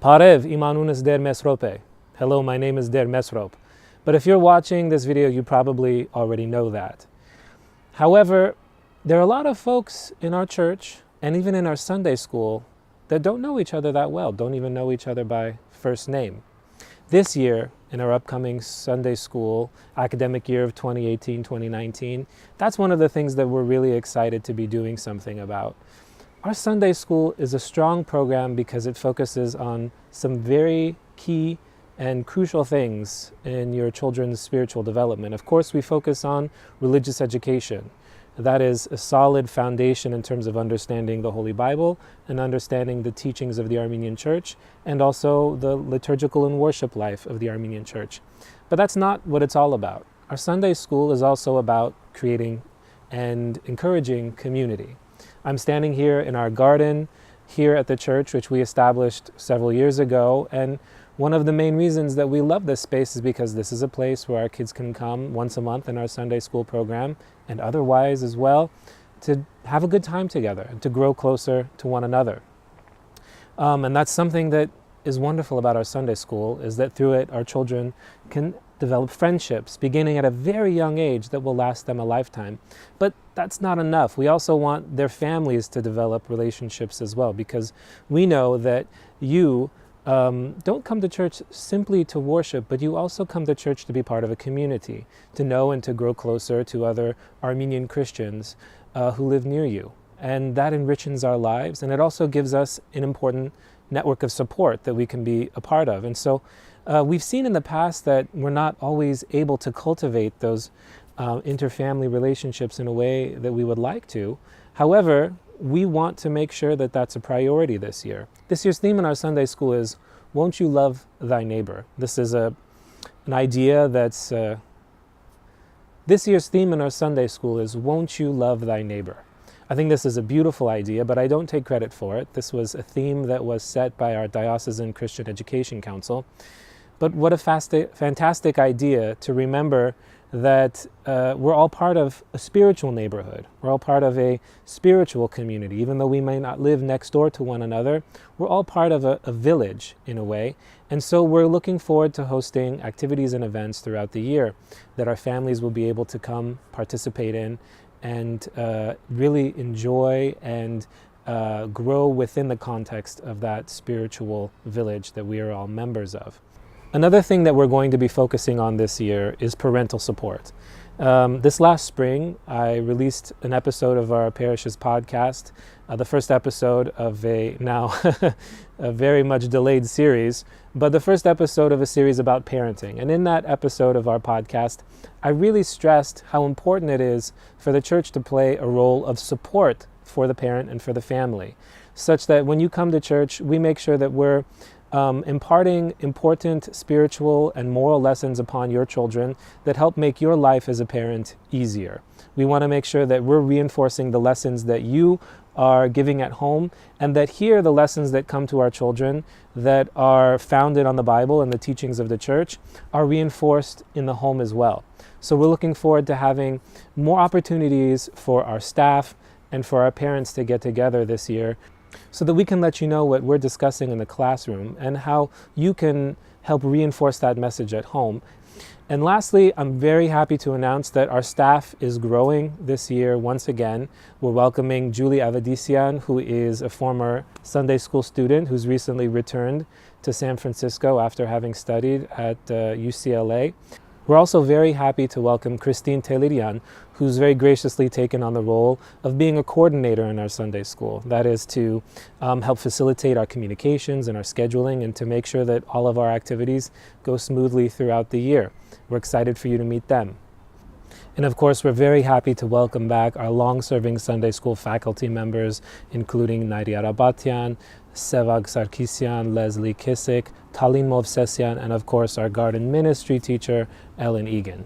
Parev, imanunas der Mesrope. Hello, my name is Der Mesrop. But if you're watching this video, you probably already know that. However, there are a lot of folks in our church and even in our Sunday school that don't know each other that well, don't even know each other by first name. This year, in our upcoming Sunday school academic year of 2018-2019, that's one of the things that we're really excited to be doing something about. Our Sunday school is a strong program because it focuses on some very key and crucial things in your children's spiritual development. Of course, we focus on religious education. That is a solid foundation in terms of understanding the Holy Bible and understanding the teachings of the Armenian Church and also the liturgical and worship life of the Armenian Church. But that's not what it's all about. Our Sunday school is also about creating and encouraging community. I'm standing here in our garden here at the church, which we established several years ago, and one of the main reasons that we love this space is because this is a place where our kids can come once a month in our Sunday school program and otherwise as well to have a good time together and to grow closer to one another. And that's something that is wonderful about our Sunday school, is that through it our children can develop friendships beginning at a very young age that will last them a lifetime. But that's not enough. We also want their families to develop relationships as well, because we know that you don't come to church simply to worship, but you also come to church to be part of a community, to know and to grow closer to other Armenian Christians who live near you. And that enriches our lives, and it also gives us an important network of support that we can be a part of. And so we've seen in the past that we're not always able to cultivate those interfamily relationships in a way that we would like to. However, we want to make sure that that's a priority this year. This year's theme in our Sunday school is, "Won't you love thy neighbor?" This is an idea that's... This year's theme in our Sunday school is, "Won't you love thy neighbor?" I think this is a beautiful idea, but I don't take credit for it. This was a theme that was set by our Diocesan Christian Education Council. But what a fantastic idea to remember that we're all part of a spiritual neighborhood. We're all part of a spiritual community. Even though we may not live next door to one another, we're all part of a village in a way. And so we're looking forward to hosting activities and events throughout the year that our families will be able to come participate in and really enjoy and grow within the context of that spiritual village that we are all members of. Another thing that we're going to be focusing on this year is parental support. This last spring, I released an episode of our parish's podcast, the first episode of a now a very much delayed series, but the first episode of a series about parenting. And in that episode of our podcast, I really stressed how important it is for the church to play a role of support for the parent and for the family, such that when you come to church, we make sure that we're imparting important spiritual and moral lessons upon your children that help make your life as a parent easier. We want to make sure that we're reinforcing the lessons that you are giving at home, and that here the lessons that come to our children that are founded on the Bible and the teachings of the church are reinforced in the home as well. So we're looking forward to having more opportunities for our staff and for our parents to get together this year, so that we can let you know what we're discussing in the classroom and how you can help reinforce that message at home. And lastly, I'm very happy to announce that our staff is growing this year once again. We're welcoming Julie Avadisian, who is a former Sunday school student who's recently returned to San Francisco after having studied at UCLA. We're also very happy to welcome Christine Telirian, who's very graciously taken on the role of being a coordinator in our Sunday school. That is to help facilitate our communications and our scheduling and to make sure that all of our activities go smoothly throughout the year. We're excited for you to meet them. And of course, we're very happy to welcome back our long-serving Sunday school faculty members, including Nadia Rabatian, Sevag Sarkisian, Leslie Kissick, Talin Movsesian, and of course our garden ministry teacher, Ellen Egan,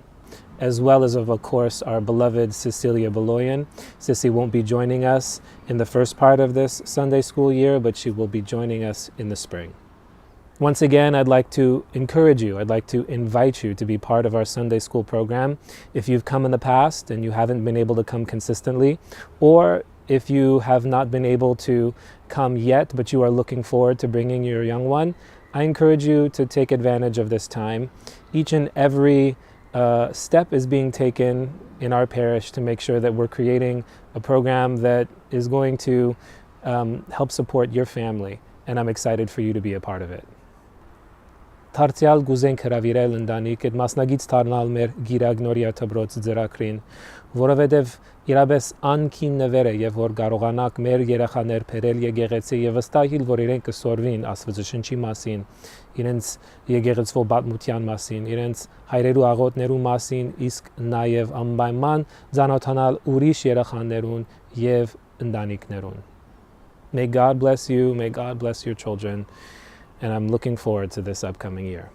as well as of course our beloved Cecilia Beloyan. Sissy won't be joining us in the first part of this Sunday school year, but she will be joining us in the spring. Once again, I'd like to encourage you, I'd like to invite you to be part of our Sunday school program. If you've come in the past and you haven't been able to come consistently, or if you have not been able to come yet, but you are looking forward to bringing your young one, I encourage you to take advantage of this time. Each and every step is being taken in our parish to make sure that we're creating a program that is going to help support your family, and I'm excited for you to be a part of it. Դարձյալ գուզենք հրավիրել ընտանիք այդ մասնագից դառնալ մեր գիրագնորիա դպրոցի ծրագրին, որովհետև իրապես անքին նվեր է եւ որ կարողանաք մեր երեխաներ բերել եկեղեցի եւ վստահիլ որ իրենք կսորվին Աստվածաշնչի մասին, իրենց եկեղեցվո պատմության մասին, իրենց հայրերու աղոթներու մասին, իսկ նաեւ անպայման ծանոթանալ ուրիշ երեխաներուն եւ ընտանիքներուն. May God bless you, may God bless your children. And I'm looking forward to this upcoming year.